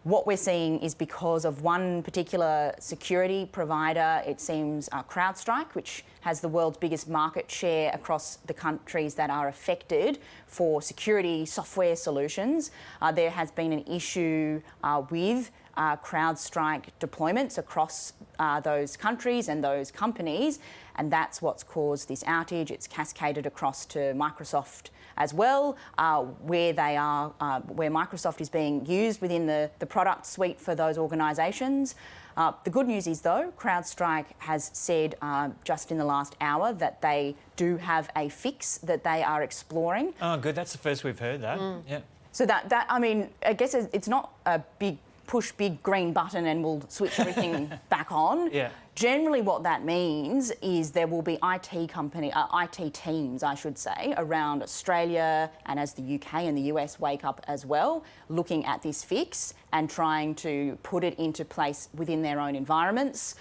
What we're seeing is because of one particular security provider, it seems Crowdstrike, which has the world's biggest market share across the countries that are affected for security software solutions. There has been an issue with Crowdstrike deployments across those countries and those companies, and that's what's caused this outage. It's cascaded across to Microsoft as well, where Microsoft is being used within the product suite for those organisations. The good news is, though, Crowdstrike has said just in the last hour that they do have a fix that they are exploring. Oh, good. That's the first we've heard that. Yeah. So I mean, I guess it's not a big push big green button and we'll switch everything back on. Yeah. Generally what that means is there will be IT teams, I should say, around Australia, and as the UK and the US wake up as well, looking at this fix and trying to put it into place within their own environments.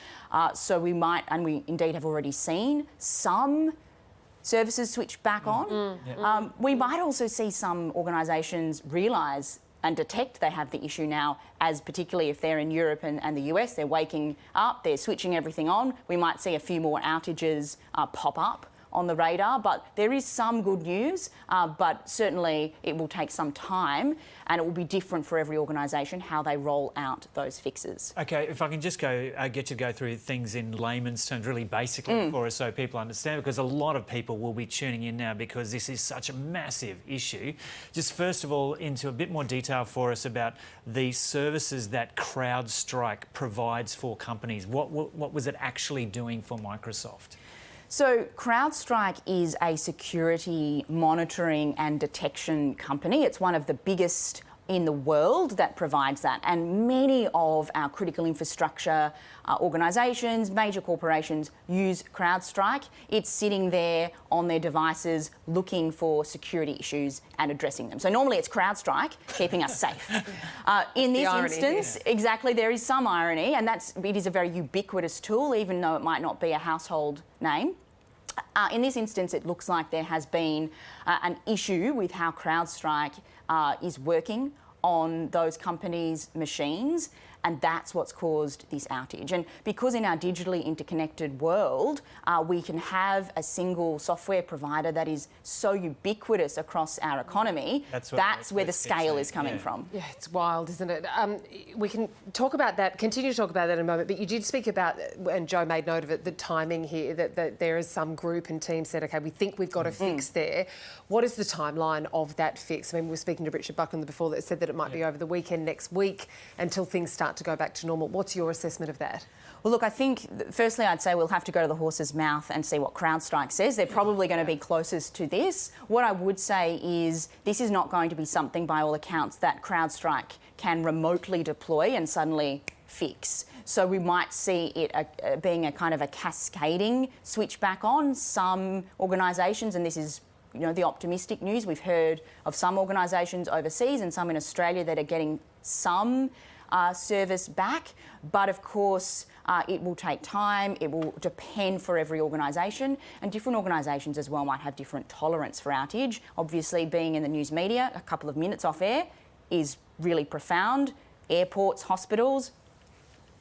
So we might, and we indeed have already seen, some services switch back on. We might also see some organisations realise and detect they have the issue now, as particularly if they're in Europe and the US, they're waking up, they're switching everything on. We might see a few more outages pop up on the radar, but there is some good news, but certainly it will take some time and it will be different for every organisation how they roll out those fixes. Okay, if I can just get you to go through things in layman's terms, really basically for us so people understand, because a lot of people will be tuning in now because this is such a massive issue. Just first of all, into a bit more detail for us about the services that Crowdstrike provides for companies. What was it actually doing for Microsoft? So Crowdstrike is a security monitoring and detection company. It's one of the biggest in the world that provides that, and many of our critical infrastructure organisations, major corporations use Crowdstrike. It's sitting there on their devices looking for security issues and addressing them. So normally it's Crowdstrike keeping us safe. In this instance, exactly, there is some irony, and it is a very ubiquitous tool, even though it might not be a household name. In this instance, it looks like there has been an issue with how Crowdstrike is working on those companies' machines, and that's what's caused this outage. And because in our digitally interconnected world, we can have a single software provider that is so ubiquitous across our economy, that's where the scale is coming from. Yeah, it's wild, isn't it? We can talk about that, continue to talk about that in a moment, but you did speak about, and Joe made note of it, the timing here, that there is some group and team said, OK, we think we've got a fix there. What is the timeline of that fix? I mean, we were speaking to Richard Buckland before that said that it might be over the weekend next week until things start to go back to normal. What's your assessment of that? Well, look, I think, firstly, I'd say we'll have to go to the horse's mouth and see what Crowdstrike says. They're probably going to be closest to this. What I would say is this is not going to be something, by all accounts, that Crowdstrike can remotely deploy and suddenly fix. So we might see it being a kind of a cascading switch back on. Some organisations, and this is the optimistic news, we've heard of some organisations overseas and some in Australia that are getting some service back, but of course it will take time. It will depend for every organisation, and different organisations as well might have different tolerance for outage. Obviously, being in the news media, a couple of minutes off air is really profound. Airports, hospitals,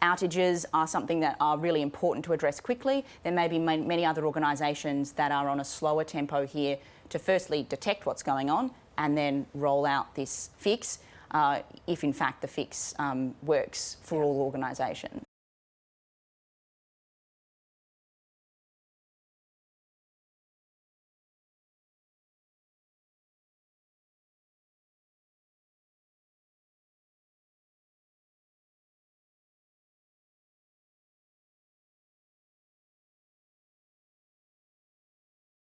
outages are something that are really important to address quickly. There may be many other organisations that are on a slower tempo here to firstly detect what's going on and then roll out this fix, if in fact the fix works for all organisations.